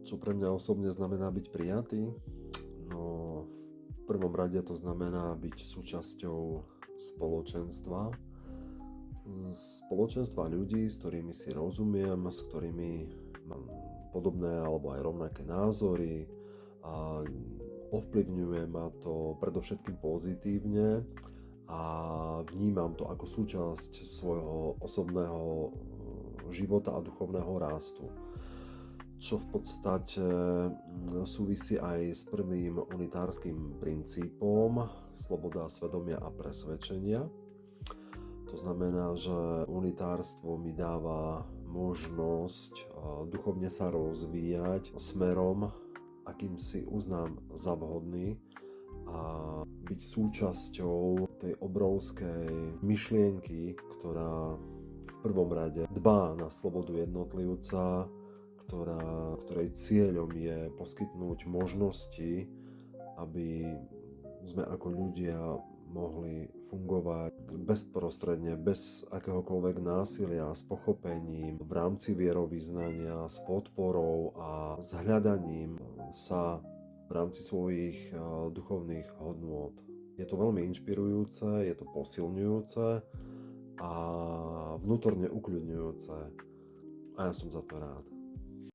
Čo pre mňa osobne znamená byť prijatý? No, v prvom rade to znamená byť súčasťou spoločenstva. Spoločenstva ľudí, s ktorými si rozumiem, s ktorými mám podobné alebo aj rovnaké názory a ovplyvňuje ma to predovšetkým pozitívne a vnímam to ako súčasť svojho osobného života a duchovného rastu. Čo v podstate súvisí aj s prvým unitárskym princípom sloboda svedomia a presvedčenia. To znamená, že unitárstvo mi dáva možnosť duchovne sa rozvíjať smerom, akým si uznám za vhodný, a byť súčasťou tej obrovskej myšlienky, ktorá v prvom rade dbá na slobodu jednotlivca, ktorej cieľom je poskytnúť možnosti, aby sme ako ľudia mohli fungovať bezprostredne, bez akéhokoľvek násilia, s pochopením, v rámci vierovyznania, s podporou a s hľadaním sa v rámci svojich duchovných hodnôt. Je to veľmi inšpirujúce, je to posilňujúce a vnútorne ukľudňujúce. A ja som za to rád.